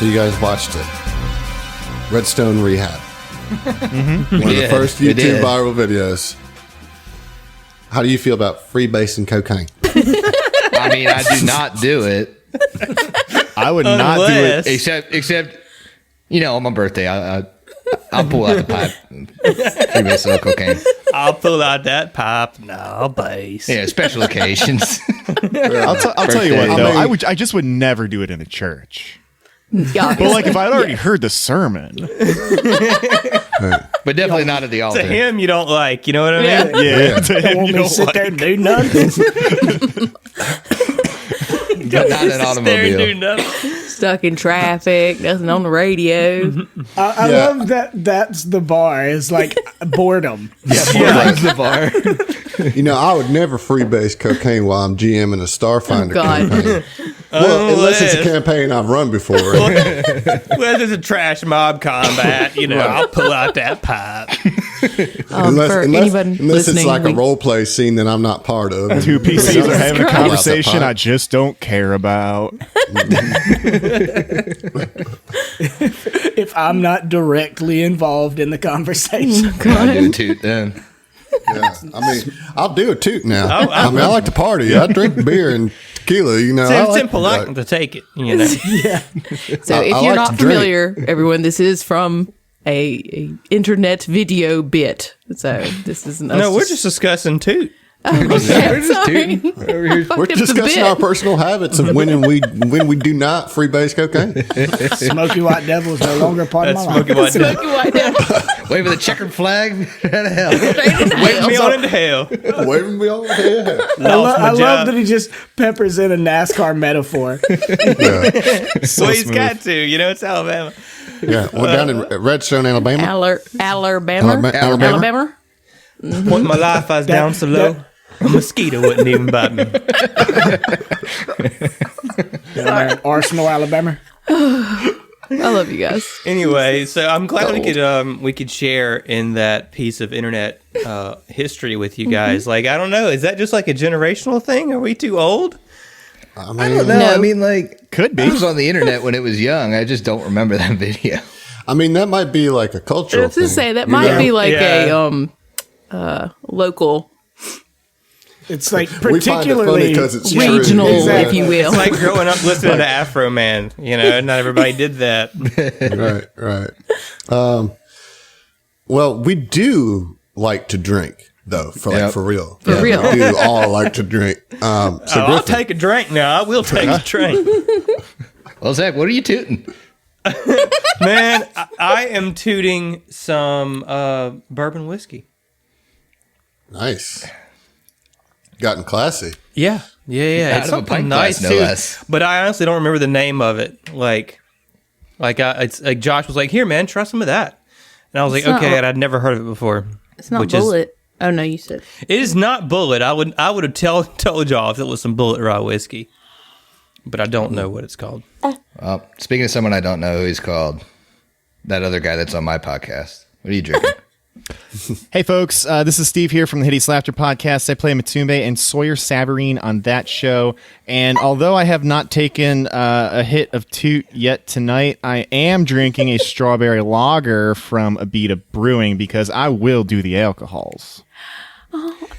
So you guys watched it. Redstone Rehab. One of the first YouTube viral videos. How do you feel about freebasing cocaine? I mean, I do not do it. I would not do it. Except, on my birthday, I'll pull out the pipe and freebase some cocaine. I'll pull out that pipe. No, base. Yeah, special occasions. I'll tell you what, though. I just would never do it in a church. Yeah, but like if I'd already heard the sermon, but definitely not at the altar. To him, you don't like. You know what I mean? Yeah. To him, you don't sit like. there and do nothing. But not an automobile. Stuck in traffic, nothing on the radio. I love that. That's the bar. Is like boredom. That's the bar. I would never freebase cocaine while I'm GMing a Starfinder campaign. Well, unless it's a campaign I've run before. Well, there's a trash mob combat. I'll pull out that pipe. Unless it's like a role play scene that I'm not part of. Two PCs are having a conversation I just don't care about. If I'm not directly involved in the conversation, I do a toot then. Yeah. I mean, I'll do a toot now. I like to party. I drink beer and tequila. It's impolite to take it. yeah. So if you're not familiar, everyone, this is from a internet video bit. So this isn't. No, we're just discussing toot. Okay, We're just tooting. We're discussing our personal habits of when we do not freebase cocaine. Smoky White Devil is no longer part of my life. Smoky White Devil. Wave of the checkered flag. Out of hell. Wave me on into hell. Waving me on the head. I love that he just peppers in a NASCAR metaphor. Well, he's got to. It's Alabama. Yeah, we're down in Redstone, Alabama. Alabama. Point my life, I was down so low. A mosquito wouldn't even bite me. Arsenal, Alabama. I love you guys. Anyway, so I'm glad we could share in that piece of internet history with you guys. Like, I don't know, is that just like a generational thing? Are we too old? I don't know. No. I mean, like, could be. I was on the internet when it was young. I just don't remember that video. I mean, that might be like a cultural I was thing. to say that might be like a local. It's like We find it funny particularly 'cause it's Regional, true. if you will. It's like growing up listening to Afro Man. Not everybody did that. Right. Well, we do like to drink, though, for real. For real. We do all like to drink. I'll Griffin, take a drink now. I will take a drink. Well, Zach, what are you tooting? Man, I am tooting some bourbon whiskey. nice. Gotten classy. Yeah. It's Out of a something pint nice glass, no too. less. But I honestly don't remember the name of it. Like Josh was like, "Here, man, try some of that," and I was like, It's not- "Okay," and I'd never heard of it before. It's not Bullet. Oh no, you said It is not Bullet. I would have told y'all if it was some Bullet rye whiskey, but I don't know what it's called. Well, speaking of someone I don't know who he's called, that other guy that's on my podcast. What are you drinking? Hey folks, this is Steve here from the Hideous Laughter Podcast. I play Matumbe and Sawyer Savarine on that show. And although I have not taken a hit of toot yet tonight, I am drinking a strawberry lager from Abita Brewing because I will do the alcohols.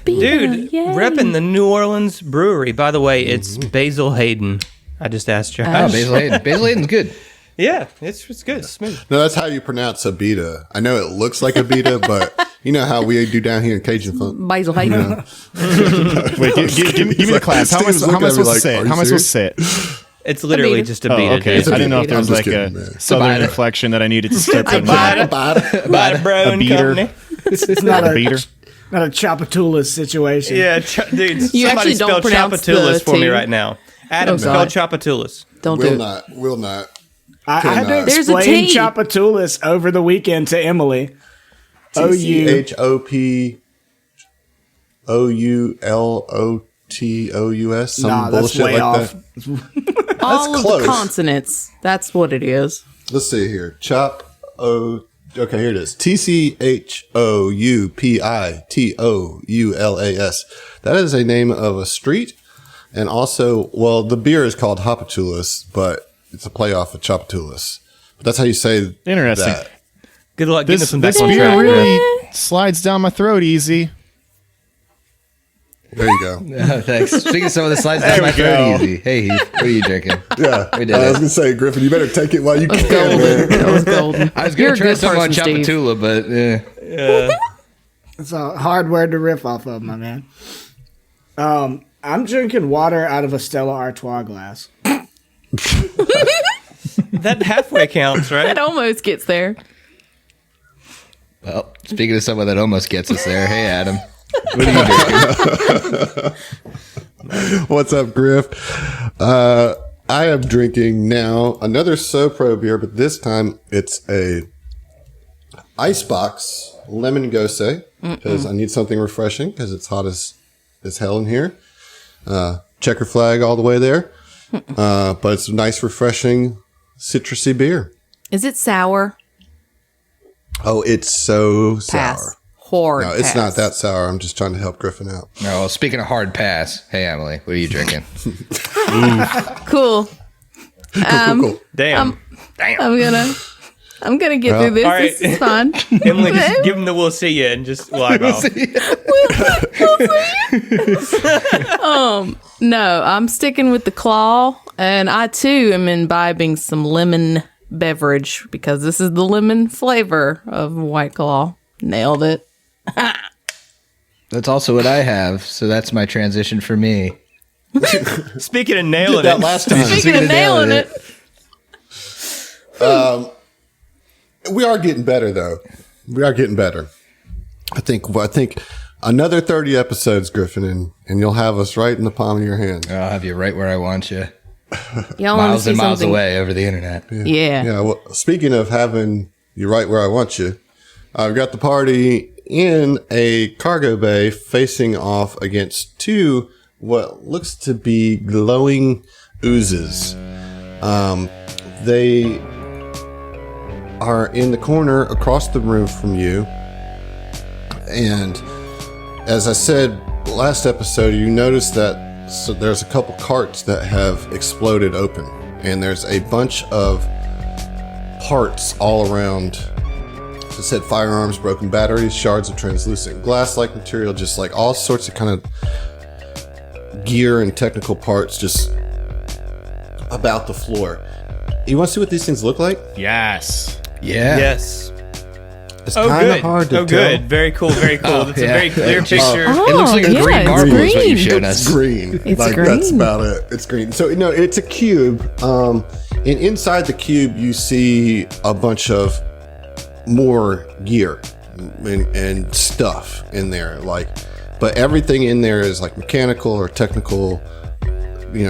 Dude, repping the New Orleans brewery. By the way, it's Basil Hayden. I just asked Josh. Oh, Basil Hayden. Basil Hayden's good. Yeah, it's good. It's smooth. No, that's how you pronounce Abita. I know it looks like Abita, but you know how we do down here in Cajun funk. Basil Hayden. Wait, give me the class. How am I supposed to say it? How am I supposed to say it? It's literally Abita. just a Oh, beat. okay. I didn't know if there was I'm like just a kidding, man. southern Abita. inflection that I needed to step in. By the Brown beater. Company. It's not A a beater. not a Chapatoulas situation. Yeah, dude. You Somebody actually don't spell pronounce Chapatoulas the for me T. right now. Adam, Oh, spell God. Chapatoulas. Don't do it. Will not. I had to There's a explain T. Chapatoulas over the weekend to Emily. CHOPOULOTOUS. Some Nah, that's bullshit way like off. that. All of close. the consonants. That's what it is. Let's see here. Okay, here it is. TCHOUPITOULAS. That is a name of a street. And also, well, the beer is called Hopatoulas, but it's a play off of Chopatoulas. But that's how you say Interesting. that. Good luck getting some back This on beer track. really slides down my throat easy. There you go. Thanks. Speaking of some of the slides down my throat easy. Hey, Heath, what are you drinking? Yeah. We did I was it. going to say, Griffin, you better take it while you That was can, man. golden. That was golden. I was You're going a to try good some on person, Steve. Chapatula, but It's a hard word to riff off of, my man. I'm drinking water out of a Stella Artois glass. That halfway counts, right? That almost gets there. well, speaking of someone that almost gets us there, hey, Adam. What are you drinking? What's up, Griff? I am drinking now another SoPro beer, but this time it's a Icebox Lemon Gose because I need something refreshing because it's hot as hell in here. Checker flag all the way there. But it's a nice, refreshing, citrusy beer. Is it sour? Oh, it's so Pass. sour. Hard. No, it's pass. not that sour. I'm just trying to help Griffin out. No, well, speaking of hard pass, hey, Emily, what are you drinking? Cool. Cool. Damn. I'm gonna get through this. All right. This is fun. Emily, just give him the we'll see you and just log off. No, I'm sticking with the claw, and I too am imbibing some lemon beverage because this is the lemon flavor of White Claw. Nailed it. That's also what I have, so that's my transition for me. Speaking of nailing That it, last time. Speaking of nailing it, We are getting better, though. We are getting better. I think another 30 episodes, Griffin, and you'll have us right in the palm of your hand. I'll have you right where I want you. y'all want to Miles see and miles something? away over the internet. Yeah. Yeah. Well, speaking of having you right where I want you, I've got the party in a cargo bay facing off against two what looks to be glowing oozes. They are in the corner across the room from you. And as I said last episode, you notice that there's a couple carts that have exploded open. And there's a bunch of parts all around. As I said, firearms, broken batteries, shards of translucent glass-like material, just like all sorts of kind of gear and technical parts just about the floor. You want to see what these things look like? Yes. Yeah. yes. It's Oh, kind of good. hard to Oh, tell. good. Very cool. Very cool. It's a yeah. very clear picture. It looks like a yeah, green it's marble is what you green. showed It's us. green. It's That's green. about it. It's green. So, it's a cube. And inside the cube, you see a bunch of more gear and stuff in there. But everything in there is like mechanical or technical,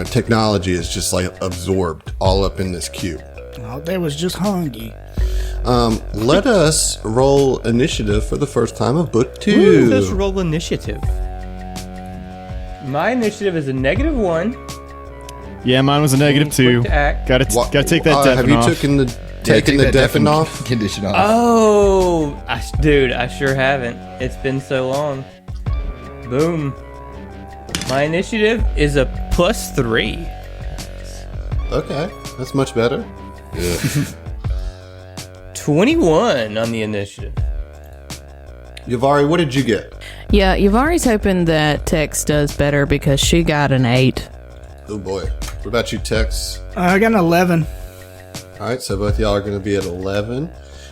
technology is just like absorbed all up in this cube. Oh, there was just hungry. Let us roll initiative for the first time of book 2. Ooh, let's roll initiative. My initiative is a -1. Yeah, mine was a negative Quick 2. to act. Gotta take that Have deafen you off. taken the that deafen off? Condition off. Oh, dude, I sure haven't. It's been so long. Boom. My initiative is a +3. Okay, that's much better. 21 on the initiative. Yavari, what did you get? Yeah, Yavari's hoping that Tex does better because she got an 8. Oh boy. What about you, Tex? I got an 11. All right, so both y'all are going to be at 11.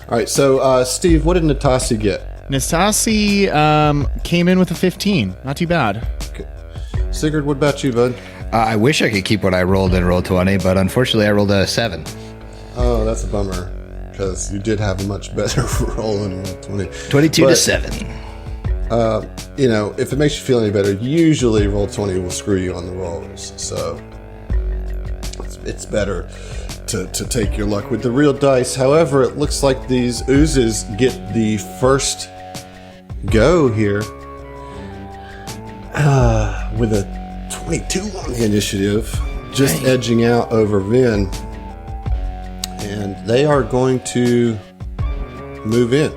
All right, so Steve, what did Natasi get? Nastasi came in with a 15. Not too bad. Okay. Sigurd, what about you, bud? I wish I could keep what I rolled in roll 20, but unfortunately I rolled a 7. Oh, that's a bummer because you did have a much better roll in 20. 22 to But, 7. If it makes you feel any better, usually roll 20 will screw you on the rolls. So it's better to take your luck with the real dice. However, it looks like these oozes get the first go here with a 22 on the initiative, just edging out over Vin. And they are going to move in.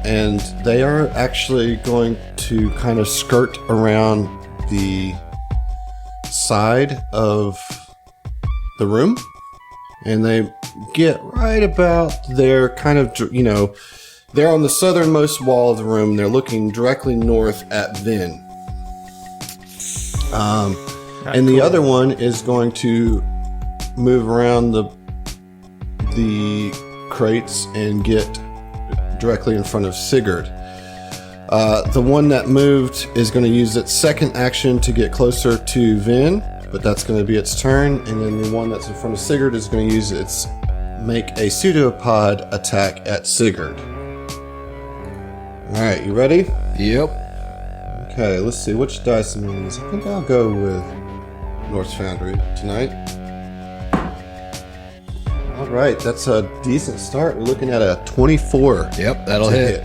And they are actually going to kind of skirt around the side of the room, and they get right about there, kind of, they're on the southernmost wall of the room. They're looking directly north at Vin. And the other one is going to move around the crates and get directly in front of Sigurd. The one that moved is going to use its second action to get closer to Vin, but that's going to be its turn. And then the one that's in front of Sigurd is going to use its make a pseudopod attack at Sigurd. All right, you ready? Yep. Okay, let's see which dice means. I think I'll go with Norse Foundry tonight. All right, that's a decent start. We're looking at a 24. Yep, that'll hit.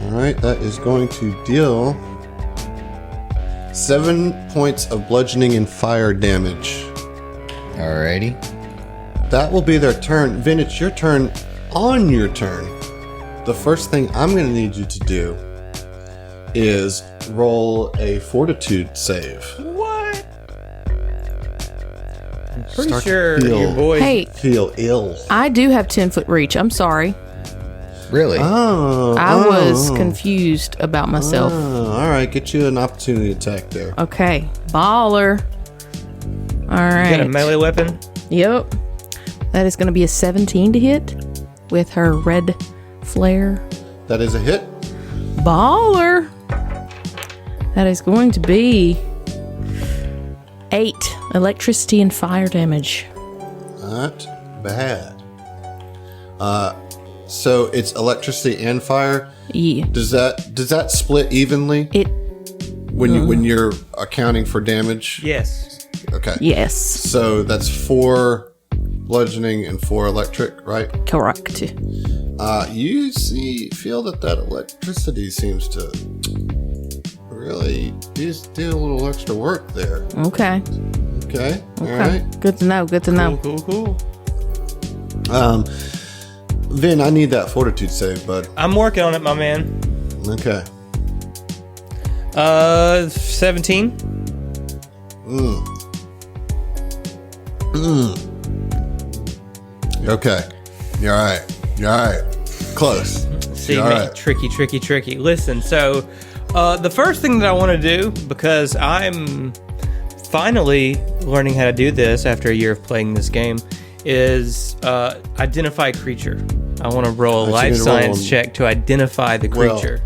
All right, that is going to deal 7 points of bludgeoning and fire damage. Alrighty. That will be their turn. Vin, it's your turn. On your turn, the first thing I'm going to need you to do is roll a fortitude save. What? I'm pretty Start to sure feel- your boy. Hey, Feel ill. I do have 10-foot reach. I'm sorry. Really? I was confused about myself. All right, get you an opportunity attack there. Okay. Baller. All right. You got a melee weapon? Yep. That is going to be a 17 to hit with her red flare. That is a hit. Baller. That is going to be 8 electricity and fire damage. Not bad. So it's electricity and fire. Yeah. Does that split evenly It. when you're accounting for damage? Yes. Okay. Yes. So that's 4 bludgeoning and 4 electric, right? Correct. You feel that electricity seems to really just do a little extra work there. Okay. Okay. All Okay. right. Good to know. Good to know. Cool. Vin, I need that fortitude save, bud. I'm working on it, my man. Okay. 17. Okay. You're all right. You're all right. Close. See, You're all man, right. tricky. Listen, so the first thing that I want to do, because I'm finally learning how to do this after a year of playing this game, is identify creature. I want to roll a So life you need to roll science them. check to identify the Well, creature.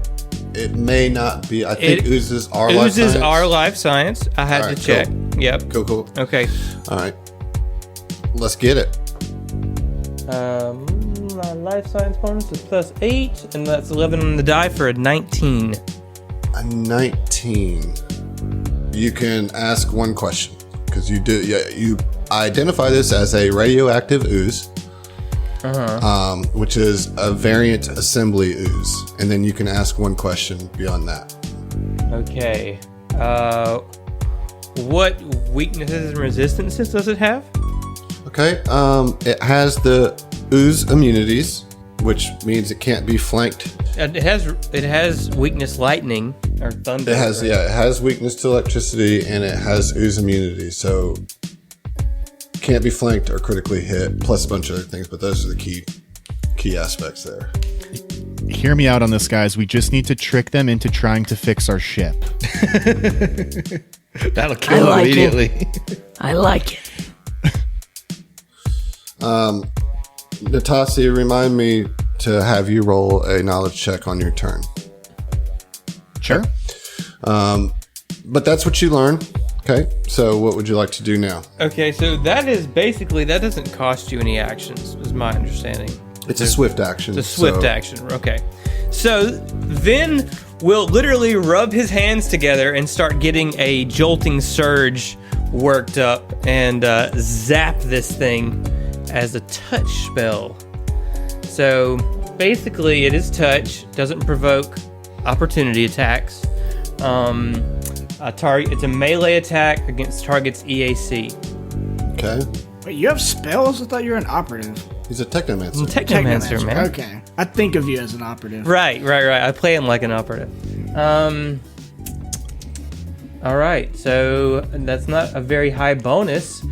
It may not be. I think oozes are life Oozes science. are life science. I had Alright, to check. cool. Yep. Cool. Okay. All right. Let's get it. My life science bonus is +8, and that's 11 on the die for a 19. A 19. You can ask one question because you do. Yeah, you identify this as a radioactive ooze, which is a variant assembly ooze, and then you can ask one question beyond that. Okay. What weaknesses and resistances does it have? Okay. It has the ooze immunities, which means it can't be flanked. It has weakness lightning or thunder. It has weakness to electricity, and it has ooze immunity, so can't be flanked or critically hit, plus a bunch of other things, but those are the key aspects there. Hear me out on this, guys. We just need to trick them into trying to fix our ship. That'll kill like it. immediately. I like it. Natasha, remind me to have you roll a knowledge check on your turn. Sure. But that's what you learn. Okay, so what would you like to do now? Okay, so that doesn't cost you any actions, is my understanding. It's a swift action. It's a swift action. Okay. So Vin will literally rub his hands together and start getting a jolting surge worked up and zap this thing as a touch spell. So basically it is touch, doesn't provoke opportunity attacks. It's a melee attack against target's EAC. Okay. Wait, you have spells? I thought you were an operative. He's a technomancer. Technomancer, man. Okay. I think of you as an operative. Right. I play him like an operative. All right, so that's not a very high bonus,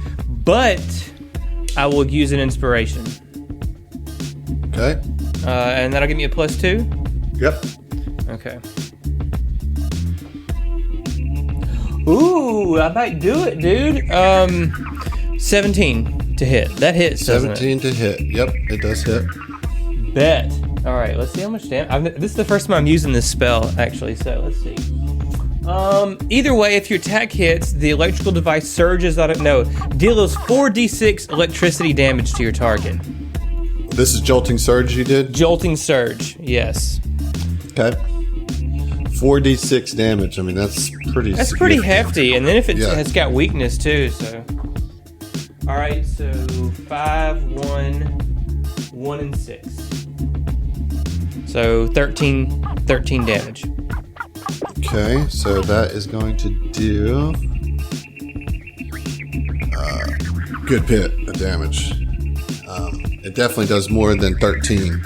but I will use an inspiration. Okay. And that'll give me a +2? Yep. Okay. Ooh, I might do it, dude. 17 to hit. That hits, doesn't 17 to hit. Yep, it does hit. it? Bet. All right, let's see how much damage. This is the first time I'm using this spell, actually, so let's see. Either way, if your attack hits, the electrical device surges out of... No, deals 4d6 electricity damage to your target. This is Jolting Surge you did? Jolting Surge, yes. Okay. 4d6 damage. I mean, that's pretty That's pretty hefty, and then if it's got weakness, too, so... All right, so 5, 1, 1, and 6. So 13 damage. Okay, so that is going to do good bit of damage. It definitely does more than 13,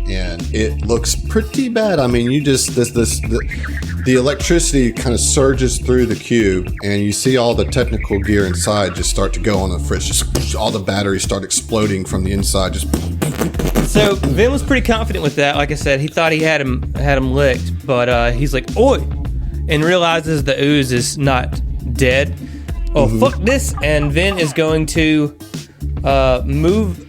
and it looks pretty bad. I mean, you just the electricity kind of surges through the cube, and you see all the technical gear inside just start to go on the fritz. Just all the batteries start exploding from the inside. Just So Vin was pretty confident with that. Like I said, he thought he had him licked, but he's like, "Oi!" and realizes the ooze is not dead. Oh, fuck this! And Vin is going to move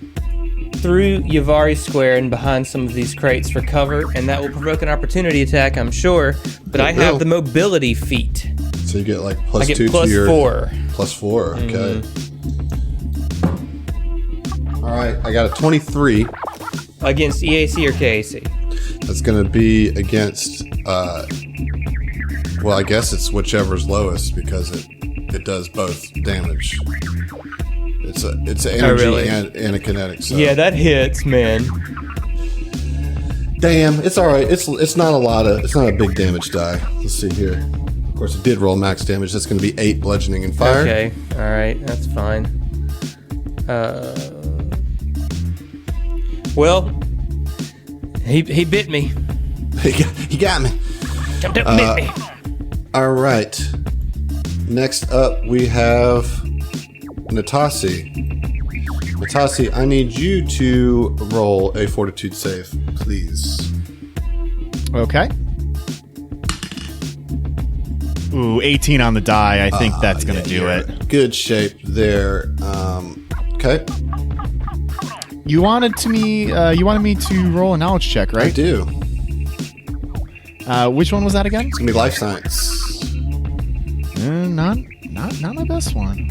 through Yavari Square and behind some of these crates for cover, and that will provoke an opportunity attack, I'm sure. But I have the mobility feat. so you get like +2 I get to plus your 4. +4. Okay. All right, I got a 23. Against EAC or KAC? That's going to be against, well, I guess it's whichever's lowest because it does both damage. It's an energy really? and a kinetic. So. Yeah, that hits, man. Damn, it's all right. It's not a big damage die. Let's see here. Of course, it did roll max damage. That's going to be 8 bludgeoning and fire. Okay, all right, that's fine. Well, he bit me. He got me. Bit me. All right. Next up, we have Natasi. Natasi, I need you to roll a fortitude save, please. Okay. Ooh, 18 on the die. I think that's going to do it. Good shape there. Okay. You wanted me to roll a knowledge check, right? I do. Which one was that again? It's going to be life science. Not my best one.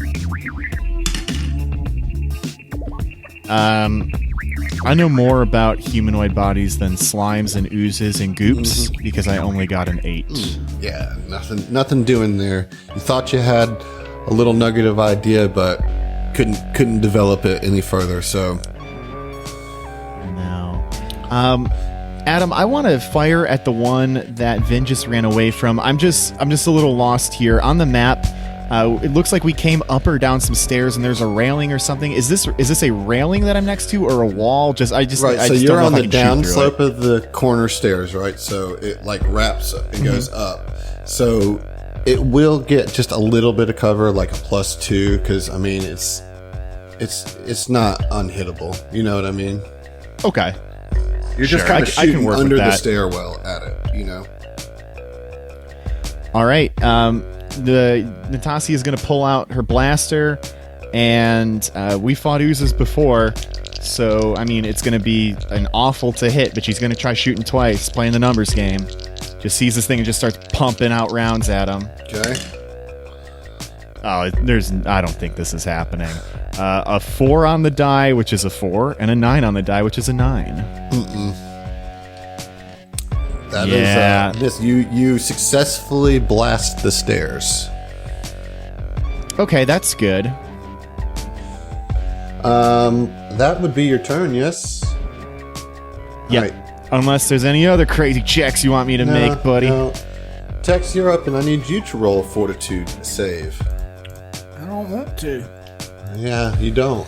I know more about humanoid bodies than slimes and oozes and goops because I only got an 8. Yeah, nothing doing there. You thought you had a little nugget of idea, but couldn't develop it any further. So No. Adam, I want to fire at the one that Vin just ran away from. I'm just a little lost here on the map. It looks like we came up or down some stairs, and there's a railing or something. Is this a railing that I'm next to, or a wall? Right. So you're on the down slope of the corner stairs, right? So it like wraps up and goes up. So it will get just a little bit of cover, like a +2, because I mean it's not unhittable. You know what I mean? Okay. You're just kind of shooting under the stairwell at it. You know. All right. The Natasi is going to pull out her blaster, and we fought oozes before, so I mean it's going to be an awful to hit, but she's going to try shooting twice, playing the numbers game. Just sees this thing and just starts pumping out rounds at him. Okay. Oh, I don't think this is happening. A 4 on the die, which is a 4, and a 9 on the die, which is a 9. That is this. You successfully blast the stairs. Okay, that's good. That would be your turn, yes? Yeah. Right. Unless there's any other crazy checks you want me to make, buddy. No. Tex, you're up, and I need you to roll a fortitude save. I don't want to. Yeah, you don't.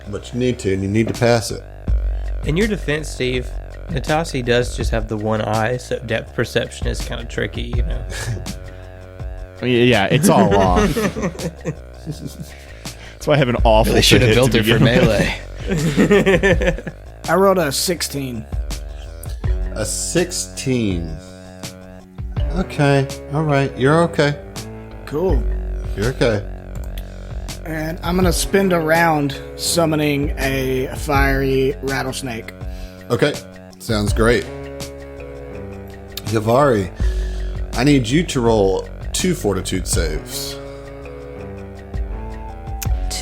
But you need to, and you need to pass it. In your defense, Steve, Natasi does just have the one eye, so depth perception is kind of tricky, you know. Yeah, it's all off. That's why I have an awful. They should have hit built to it for begin with. melee. I rolled a 16. A 16. Okay. All right. You're okay. Cool. You're okay. And I'm going to spend a round summoning a fiery rattlesnake. Okay. Sounds great. Yavari, I need you to roll 2 fortitude saves.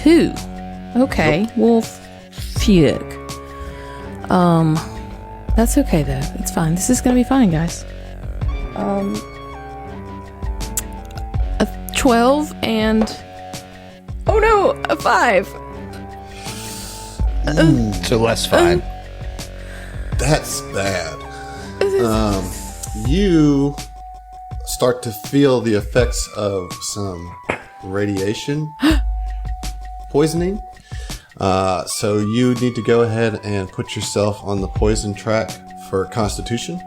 2. Okay. Well, phew. That's okay though. It's fine. This is gonna be fine, guys. A 12 and oh no, a 5. So less fine. That's bad. You start to feel the effects of some radiation poisoning. So you need to go ahead and put yourself on the poison track for Constitution.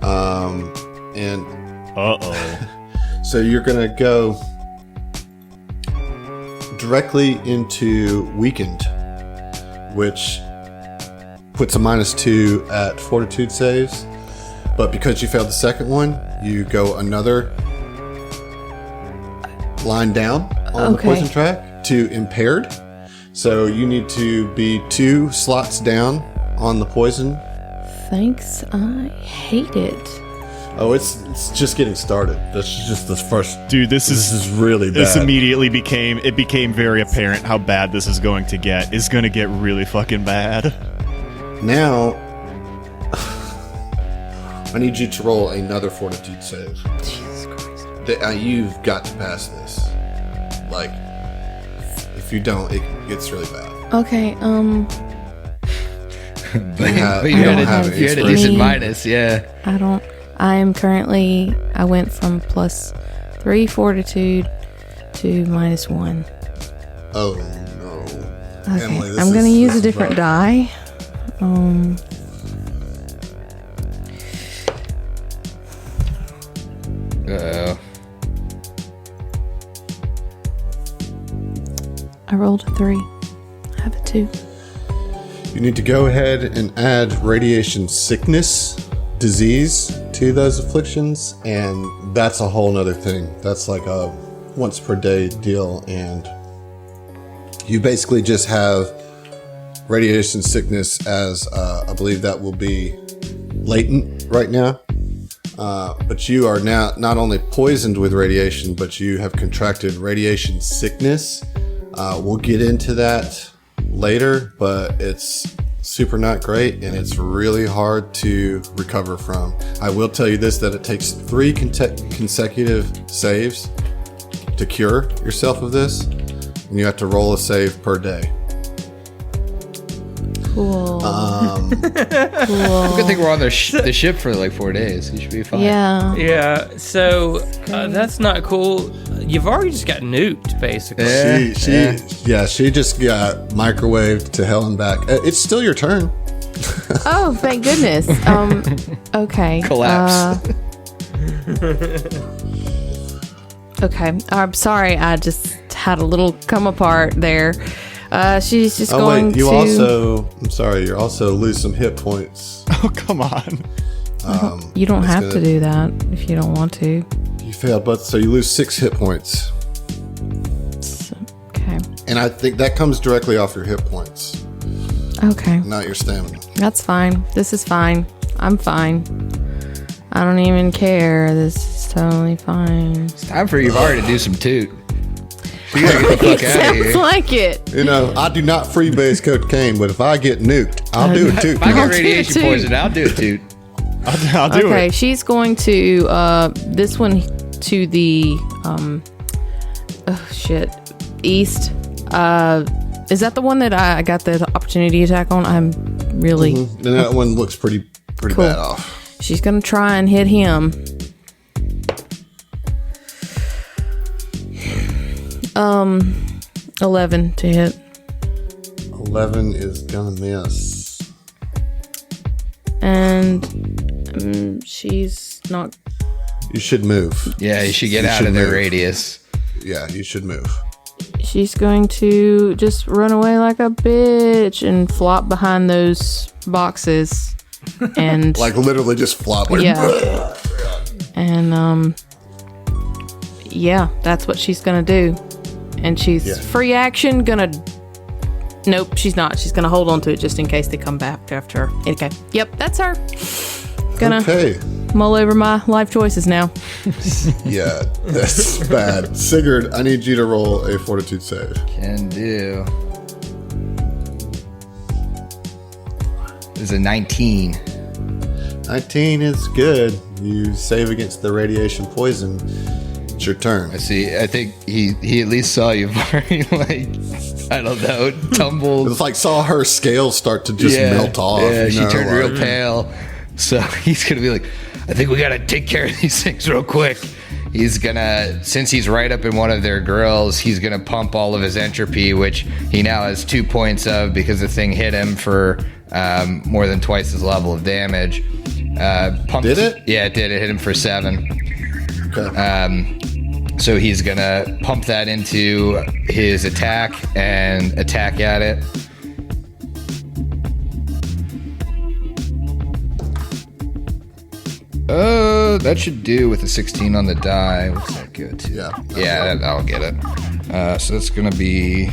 And so you're going to go directly into weakened, which puts a -2 at fortitude saves. But because you failed the second one, you go another line down on the poison track to impaired. So you need to be 2 slots down on the poison. Thanks. I hate it. Oh, it's just getting started. That's just the first. Dude, this is really bad. This immediately became very apparent how bad this is going to get. It's going to get really fucking bad. Now, I need you to roll another fortitude save. Jesus Christ. You've got to pass this. Like, if you don't, it gets really bad. Okay. But you had a decent experience. minus, yeah. I went from +3 fortitude to -1. Oh no. Okay. Emily, I'm going to use this a is different rough. die. Uh-oh. I rolled a 3. I have a 2. You need to go ahead and add radiation sickness, disease to those afflictions, and that's a whole nother thing. That's like a once per day deal, and you basically just have radiation sickness as I believe that will be latent right now. But you are now not only poisoned with radiation, but you have contracted radiation sickness. We'll get into that later, but it's super not great, and it's really hard to recover from. I will tell you this, that it takes 3 consecutive saves to cure yourself of this, and you have to roll a save per day. Cool. Cool. Good thing we're on the ship for like 4 days. You should be fine. Yeah. Yeah, so that's not cool. You've already just got nuked, basically. She just got microwaved to hell and back. It's still your turn. Oh, thank goodness. Okay. Collapse. Okay. I'm sorry. I just had a little come apart there. She's just going to... I'm sorry, you also lose some hit points. Oh, come on. You don't have to do that if you don't want to. You failed, but so you lose 6 hit points. Okay. And I think that comes directly off your hit points, Okay. not your stamina. That's fine. This is fine. I'm fine. I don't even care. This is totally fine. It's time for Yavari to do some toot. So you gotta get the fuck out of Sounds here. like it. You know, I do not freebase cocaine, but if I get nuked, I'll do it too. If I I'll get do radiation it too. poison, I'll do it toot. I'll do Okay, it. she's going to this one to the east. Is that the one that I got the opportunity attack on? I'm really And that one looks pretty Cool. bad off. She's gonna try and hit him. 11 to hit. 11 is gonna miss. And she's not. You should move. Yeah, you should get out should of their move. radius. Yeah, you should move. she's going to just run away like a bitch and flop behind those boxes. And Like literally just flop. Like, yeah. And yeah, that's what she's gonna do. And she's free action gonna. Nope, she's not. She's gonna hold on to it just in case they come back after her. Okay. Yep, that's her. Gonna mull over my life choices now. Yeah, that's bad. Sigurd, I need you to roll a fortitude save. Can do. This is a 19. 19 is good. You save against the radiation poison. It's your turn. I see. I think he at least saw you very, like, I don't know, tumbled. It's like saw her scales start to just melt off. Yeah, she know, turned like, real pale. So he's going to be like, I think we got to take care of these things real quick. He's going to, since he's right up in one of their grills, he's going to pump all of his entropy, which he now has 2 points of because the thing hit him for more than twice his level of damage. Did it? Yeah, it did. It hit him for 7. Okay. So he's going to pump that into his attack and attack at it. That should do with a 16 on the die. Looks that good too. Yeah. I'll get it. So that's gonna be.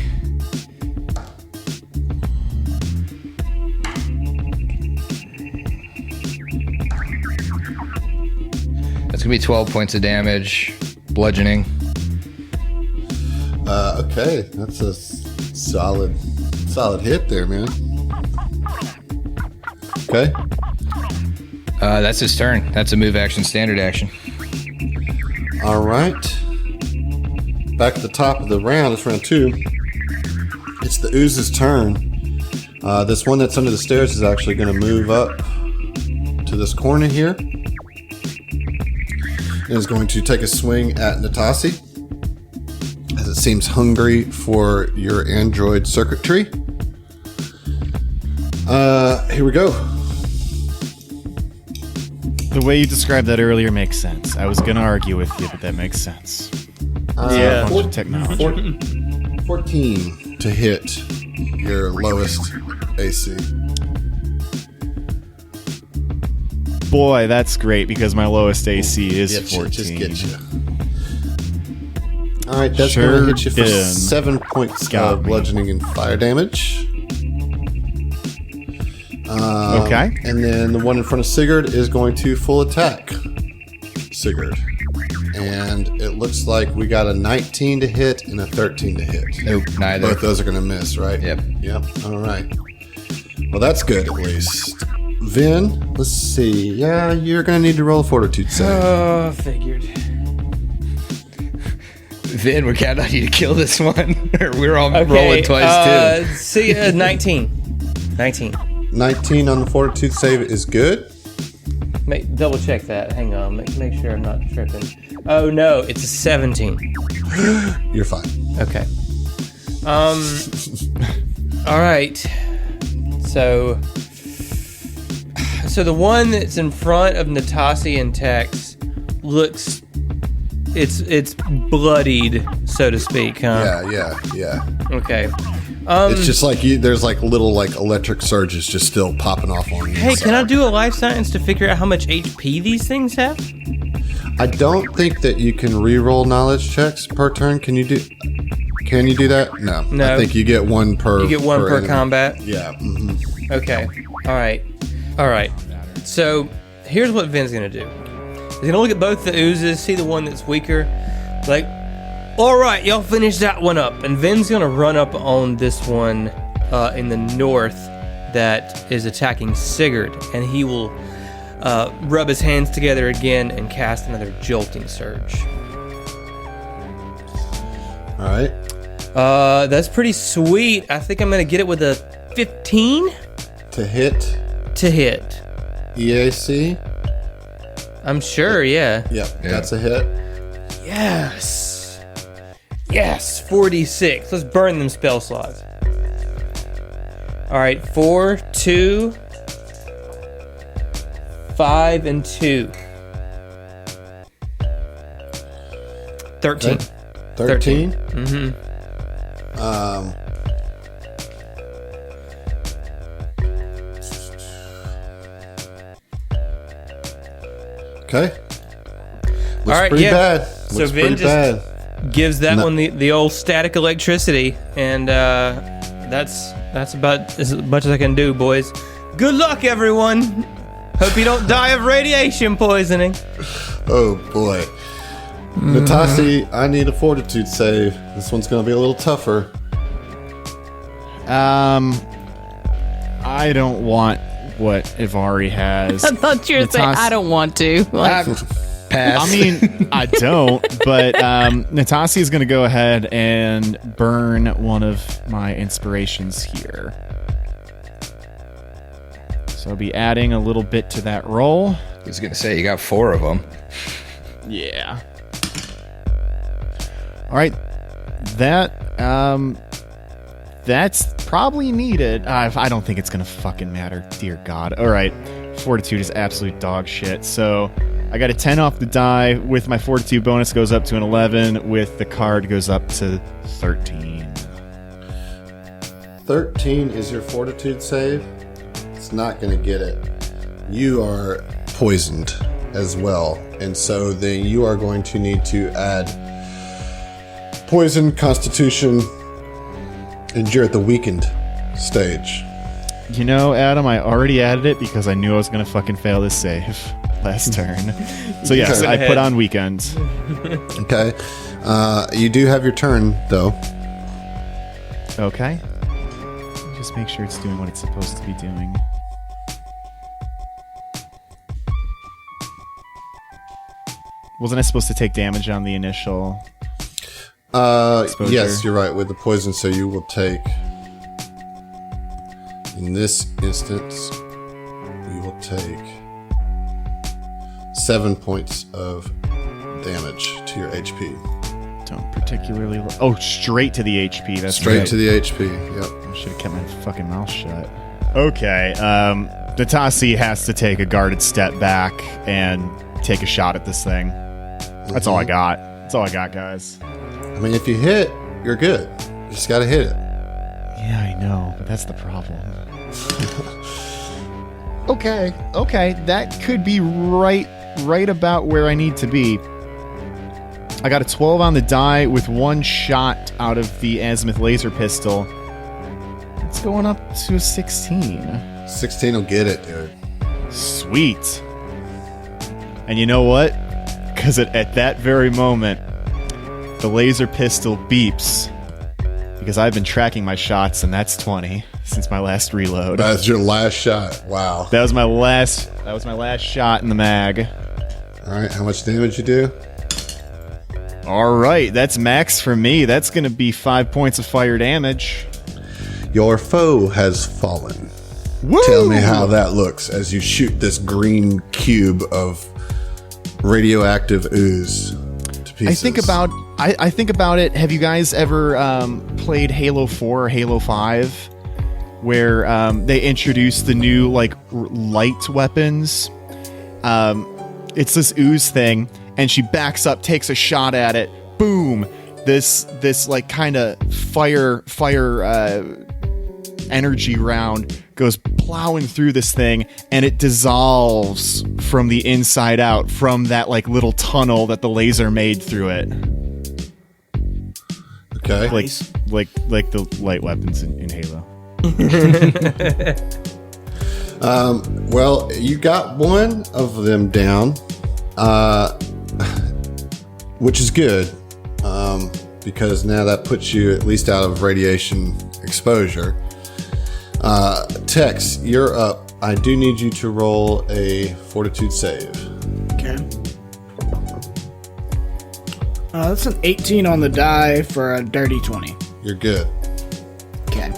That's gonna be 12 points of damage, bludgeoning. Okay, that's a solid hit there, man. Okay. That's his turn. That's a move action, standard action. All right. Back at the top of the round, it's round 2. It's the ooze's turn. This one that's under the stairs is actually going to move up to this corner here. And is going to take a swing at Natasi, as it seems hungry for your android circuitry. Here we go. The way you described that earlier makes sense. I was going to argue with you, but that makes sense. Yeah. A bunch of technology. 14 to hit your lowest AC. Boy, that's great because my lowest AC is 14. Just get you. All right, that's Sure going to hit you for did. 7 points Got of me. bludgeoning and fire damage. Okay. And then the one in front of Sigurd is going to full attack Sigurd. And it looks like we got a 19 to hit and a 13 to hit. Nope, neither. Both those are going to miss, right? Yep. All right. Well, that's good at least. Vin, let's see. Yeah, you're going to need to roll a fortitude save. Oh, figured. Vin, we're counting on you to kill this one. We're all rolling twice too. See, 19. 19. 19 on the fortitude save is good. Double check that. Hang on. Make sure I'm not tripping. Oh, no. It's a 17. You're fine. Okay. All right. So the one that's in front of Natasi and Tex looks... It's bloodied, so to speak, huh? Yeah. Okay. It's just like there's like little like electric surges just still popping off on you. Hey, can I do a life science to figure out how much HP these things have? I don't think that you can re-roll knowledge checks per turn. Can you do that? No. No. I think you get one per. You get one per enemy. combat? Yeah. Okay. All right. So here's what Vin's going to do. He's going to look at both the oozes, see the one that's weaker. Like, all right, y'all finish that one up. And Vin's going to run up on this one in the north that is attacking Sigurd. And he will rub his hands together again and cast another Jolting Surge. All right. That's pretty sweet. I think I'm going to get it with a 15 To hit to hit. EAC. I'm sure, yeah. Yep, that's a hit. Yes, 4d6. Let's burn them spell slots. All right, 4, 2, 5, and 2. 13. 13. Okay. Looks All right, pretty yeah. bad. So Looks Vin pretty just bad. gives that one the old static electricity, and that's about as much as I can do, boys. Good luck, everyone. Hope you don't die of radiation poisoning. Oh boy. Natasi, I need a fortitude save. This one's going to be a little tougher. I don't want what Ivari has. I thought you were saying I don't want to. Like, Pass. I mean, I don't, but Natasi is going to go ahead and burn one of my inspirations here. So I'll be adding a little bit to that roll. I was gonna say you got 4 of them. Yeah. All right. That's probably needed. I don't think it's going to fucking matter. Dear God. All right. Fortitude is absolute dog shit. So I got a 10 off the die. With my fortitude bonus goes up to an 11. With the card goes up to 13. 13 is your fortitude save. It's not going to get it. You are poisoned as well. And so then you are going to need to add poison, constitution, and you're at the weakened stage. You know, Adam, I already added it because I knew I was going to fucking fail this save last turn. So yes, I put on weekends. Okay. You do have your turn, though. Okay. Just make sure it's doing what it's supposed to be doing. Wasn't I supposed to take damage on the initial exposure? Yes, you're right, with the poison, so you will take, in this instance, you will take 7 points of damage to your HP. Don't particularly... Oh, straight to the HP. That's Straight right. to the HP, yep. I should have kept my fucking mouth shut. Okay, Natasi has to take a guarded step back and take a shot at this thing. That's all I got. That's all I got, guys. I mean, if you hit, you're good. You just gotta hit it. Yeah, I know, but that's the problem. Okay, that could be right about where I need to be. I got a 12 on the die with 1 shot out of the azimuth laser pistol. It's going up to a 16. 16 will get it, dude. Sweet. And you know what? Because at that very moment, the laser pistol beeps. Because I've been tracking my shots, and that's 20 since my last reload. That's your last shot. Wow. That was my last shot in the mag. All right, how much damage you do? All right, that's max for me. That's going to be 5 points of fire damage. Your foe has fallen. Woo! Tell me how that looks as you shoot this green cube of radioactive ooze to pieces. I think about it. Have you guys ever played Halo 4 or Halo 5, where they introduced the new light weapons? It's this ooze thing, and she backs up, takes a shot at it. Boom! This kind of fire energy round goes plowing through this thing, and it dissolves from the inside out from that little tunnel that the laser made through it. Okay. Like the light weapons in Halo. Well, you got one of them down, which is good, because now that puts you at least out of radiation exposure. Tex, you're up. I do need you to roll a fortitude save. Okay. That's an 18 on the die for a dirty 20. You're good. Okay.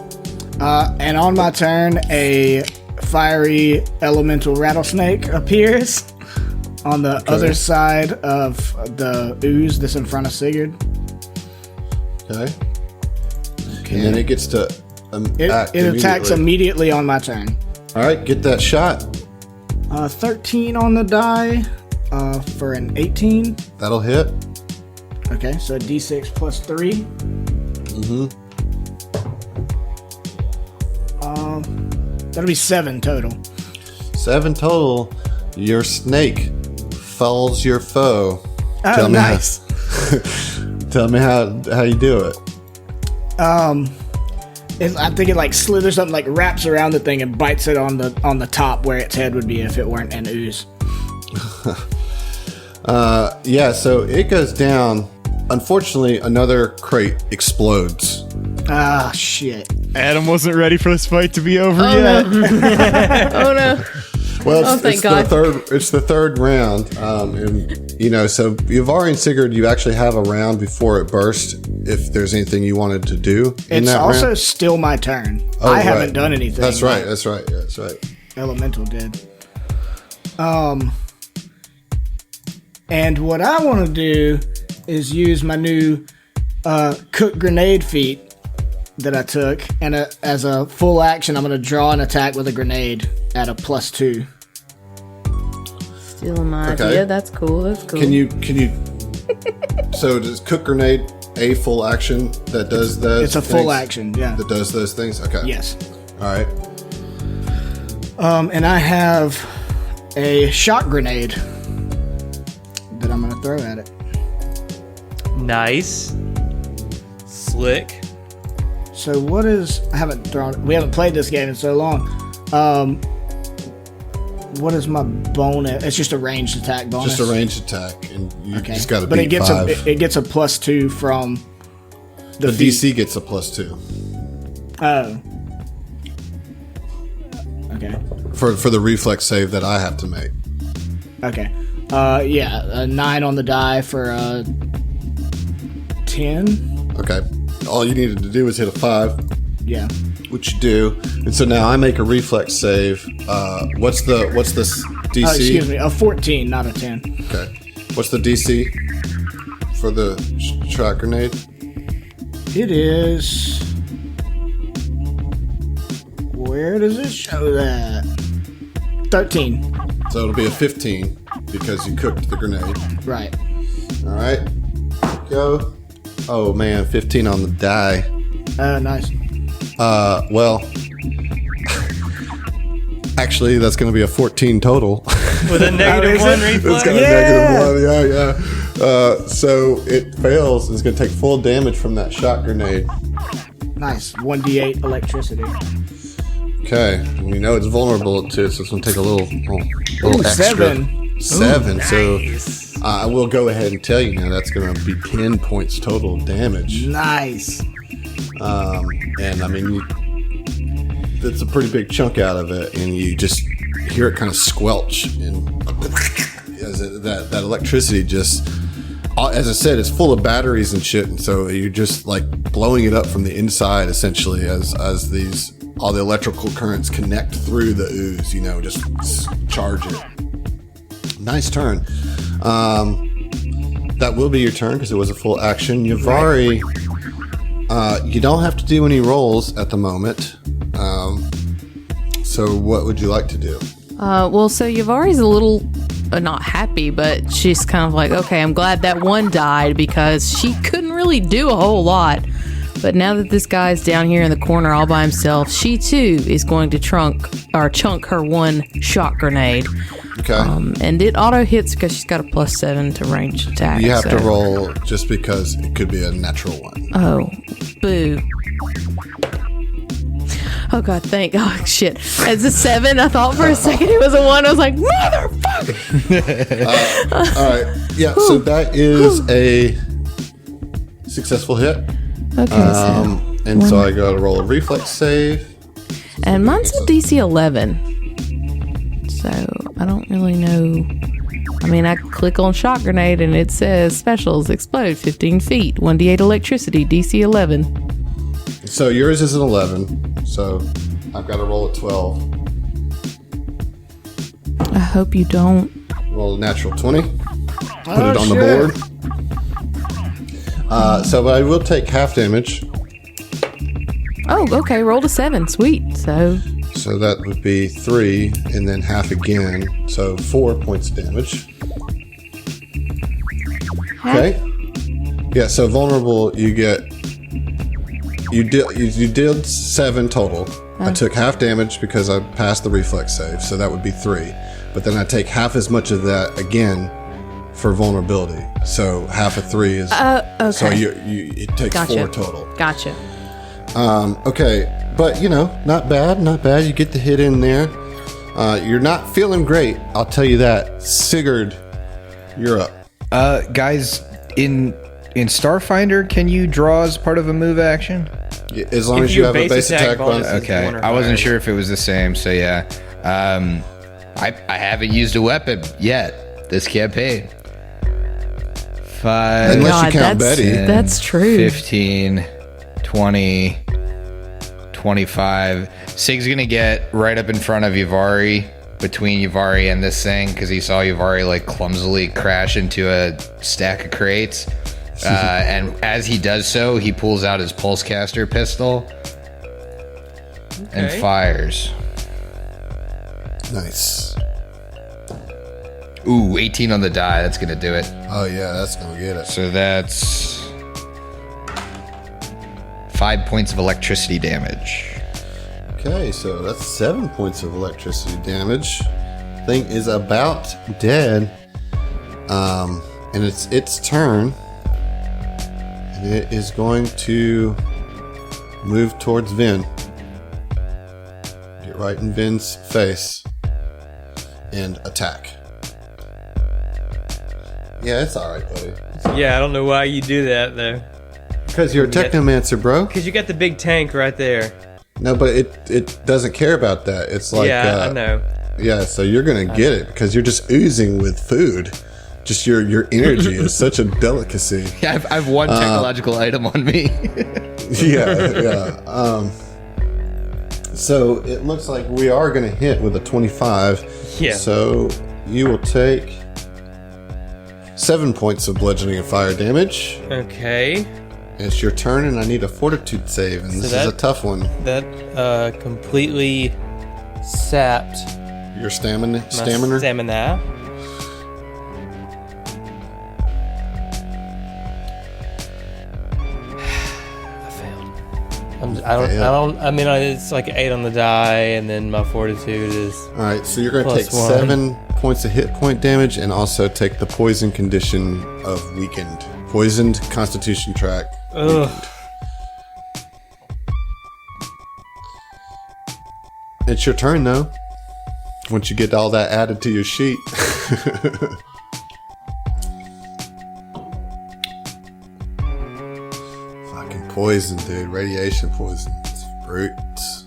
And on my turn, a fiery elemental rattlesnake appears on the other side of the ooze that's in front of Sigurd. Okay. And then it gets to it attacks immediately on my turn. All right, get that shot. 13 on the die for an 18. That'll hit. Okay, so D6 plus 3. That'll be 7 total. 7 total. Your snake fells your foe. Oh, nice. Tell me how you do it. I think it like slithers up, like wraps around the thing and bites it on the top where its head would be if it weren't an ooze. Yeah, so it goes down. Unfortunately, another crate explodes. Ah, shit. Adam wasn't ready for this fight to be over yet. No. Oh no. Well, thank God. It's the third round, and so Yavari and Sigurd, you actually have a round before it bursts. If there's anything you wanted to do, It's also still my turn. I haven't done anything. That's right. Elemental did. And what I want to do is use my new cook grenade feat that I took, and as a full action, I'm going to draw an attack with a grenade at a +2. Stealing my idea. That's cool. Can you? So does cook grenade a full action that does those? It's a full action, yeah. That does those things. Okay. Yes. All right. And I have a shock grenade that I'm going to throw at it. Nice. Slick. So what is... we haven't played this game in so long. What is my bonus? It's just a ranged attack bonus. Just a ranged attack, and you just got to but beat it gets 5. it gets a +2 from the feat. DC gets a +2. Oh. Okay. For the reflex save that I have to make. Okay. A 9 on the die for 10. Okay. All you needed to do was hit a 5. Yeah. Which you do, and so now I make a reflex save. What's the DC? Excuse me, a 14, not a 10. Okay. What's the DC for the shock grenade? It is... Where does it show that? 13. So it'll be a 15 because you cooked the grenade. Right. All right. Go. Oh man, 15 on the die. Nice. Well, actually, that's going to be a 14 total. With a -1 reflex? It's got a -1, yeah. So it fails. It's going to take full damage from that shock grenade. Nice. 1d8 electricity. Okay. And we know it's vulnerable to it, so it's going to take a little extra. 7. 7. Nice. So I will go ahead and tell you now that's going to be 10 points total damage. Nice. And I mean, that's a pretty big chunk out of it, and you just hear it kind of squelch, and that electricity just, as I said, it's full of batteries and shit, and so you're just like blowing it up from the inside, essentially, as all the electrical currents connect through the ooze, just charge it. Nice turn. That will be your turn because it was a full action. Yavari. You don't have to do any rolls at the moment. So what would you like to do? So Yavari's a little not happy, but she's kind of like, okay, I'm glad that one died because she couldn't really do a whole lot. But now that this guy's down here in the corner all by himself, she too is going to chunk her one shock grenade. Okay. And it auto hits because she's got a +7 to ranged attack. You have to roll just because it could be a natural one. Oh, boo. Oh, God, oh, shit. It's a 7. I thought for a second it was a 1. I was like, motherfucker. All right. Yeah, so that is a successful hit. Okay, so I got to roll a reflex save. And mine's a DC 11. So I don't really know. I mean, I click on shock grenade and it says specials explode 15 feet, 1d8 electricity, DC 11. So yours is an 11. So I've got to roll a 12. I hope you don't. Roll a natural 20. Put it on the board. So I will take half damage. Oh, okay. Rolled a 7. Sweet. So that would be 3 and then half again. So 4 points of damage. Okay. Yeah, so vulnerable you did 7 total. I took half damage because I passed the reflex save, so that would be 3. But then I take half as much of that again for vulnerability. So half of 3 is... okay. So it takes 4 total. Gotcha. Okay, but not bad. You get the hit in there. You're not feeling great, I'll tell you that. Sigurd, you're up. Guys, in Starfinder, can you draw as part of a move action? As long as you have a base attack bonus. Okay, I wasn't sure if it was the same, so yeah. I haven't used a weapon yet this campaign. 5, unless you count Betty. That's true. 15, 20, 25. Sig's gonna get right up in front of Yavari, between Yavari and this thing, because he saw Yavari like clumsily crash into a stack of crates. And as he does so, he pulls out his pulsecaster pistol and fires. Nice. Ooh, 18 on the die. That's going to do it. Oh, yeah, that's going to get it. So that's 5 points of electricity damage. Okay, so that's 7 points of electricity damage. Thing is about dead. And it's its turn. And it is going to move towards Vin. Get right in Vin's face. And attack. Yeah, it's alright, buddy. Yeah, I don't know why you do that, though. Because you're a Technomancer, bro. Because you got the big tank right there. No, but it doesn't care about that. It's like... Yeah, I know. Yeah, so you're going to get it because you're just oozing with food. Just your energy is such a delicacy. Yeah, I have one technological item on me. Yeah. So it looks like we are going to hit with a 25. Yeah. So you will take 7 points of bludgeoning and fire damage. Okay. It's your turn, and I need a fortitude save, and this is a tough one. That completely sapped Your stamina. my stamina. I failed. I mean, it's like 8 on the die, and then my fortitude is... All right, so you're going to take +1. 7 points of hit point damage, and also take the poison condition of weakened. Poisoned constitution track. Ugh. It's your turn, though. Once you get all that added to your sheet. Fucking poison, dude. Radiation poison. It's brutes.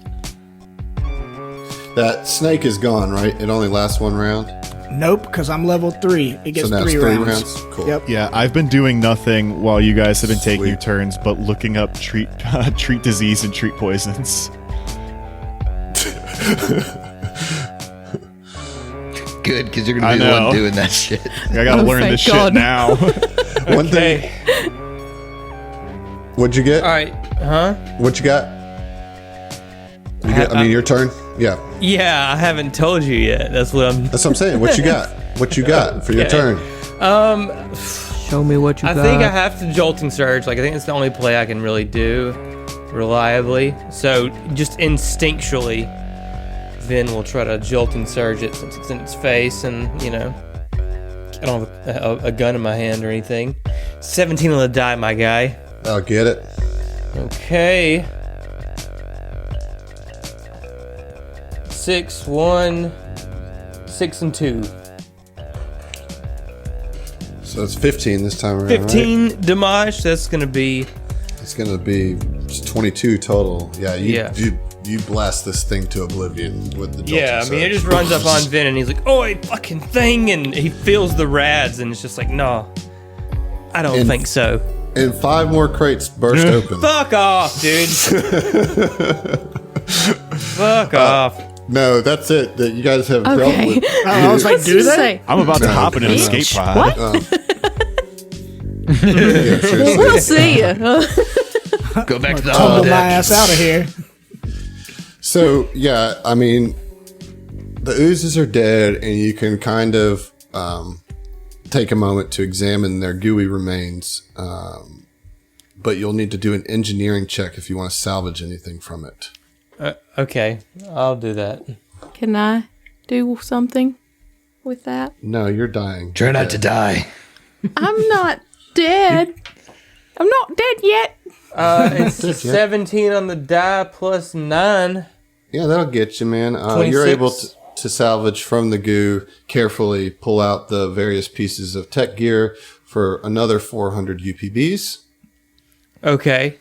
That snake is gone, right? It only lasts 1 round? Nope, because I'm level 3. It gets So now it's 3 3 rounds. rounds? Cool. Yep. Yeah, I've been doing nothing while you guys have been taking Sweet. your turns, but looking up treat disease and treat poisons. Good, because you're going to be the one doing that shit. I gotta learn thank this God. shit now. One thing. What'd you get? All right. Huh? What you got? Your turn? Yeah. Yeah, I haven't told you yet. That's what I'm saying. What you got? What you got for your Okay. turn? Show me what you I got. think I have to Jolting Surge. Like, I think it's the only play I can really do reliably. So, just instinctually, Vin will try to Jolting Surge it since it's in its face, and, I don't have a gun in my hand or anything. 17 on the die, my guy. I'll get it. Okay. 6, 1, 6, and 2. So it's 15 this time around, 15 right? damage. That's going to be... It's going to be 22 total. Yeah, you blast this thing to oblivion with the Jolting Yeah, I mean, it Surge. just runs up on Vin, and he's like, "Oi, fucking thing!" And he feels the rads, and it's just like, "No, I don't And- think so." And 5 more crates burst open. Fuck off, dude. Fuck off. No, that's it. That you guys have dealt Okay. with. I was like, do they? Say, I'm about to hop in an Bitch. escape pod. What? Yeah, seriously. We'll see you. Go back to the Tumble my holodeck. ass out of here. So, yeah, I mean, the oozes are dead, and you can kind of take a moment to examine their gooey remains. But you'll need to do an engineering check if you want to salvage anything from it. Okay, I'll do that. Can I do something with that? No, you're dying. Try not to die. I'm not dead. I'm not dead yet. It's 17 on the die plus 9. Yeah, that'll get you, man. You're 26. able to salvage from the goo, carefully pull out the various pieces of tech gear for another 400 UPBs. Okay.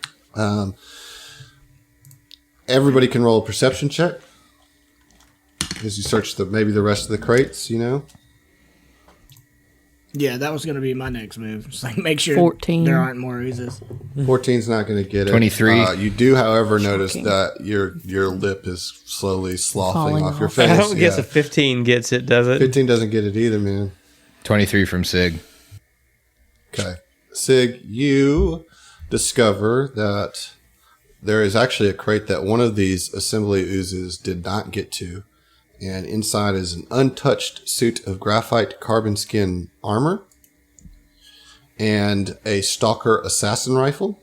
Everybody can roll a perception check as you search maybe the rest of the crates, you know? Yeah, that was going to be my next move. Just like make sure 14. there aren't more oozes. 14's not going to get it. 23. You do, however, notice that your lip is slowly sloughing Falling off your off. face. I don't guess a 15 gets it, does it? 15 doesn't get it either, man. 23 from Sig. Okay. Sig, you discover that there is actually a crate that one of these assembly oozes did not get to. And inside is an untouched suit of graphite carbon skin armor and a Stalker assassin rifle.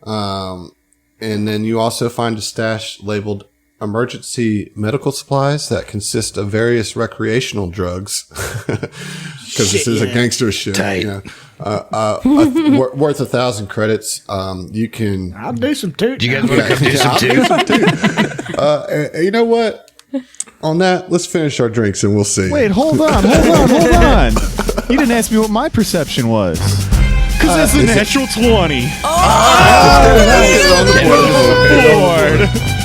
And then you also find a stash labeled emergency medical supplies that consist of various recreational drugs. Because this is a gangster ship. Tight. You know. Worth 1,000 credits. You can. I'll do some toot. Do you guys want to come do some too? You know what? On that, let's finish our drinks and we'll see. Wait, hold on. You didn't ask me what my perception was. Because it's a natural 20. It's on the board.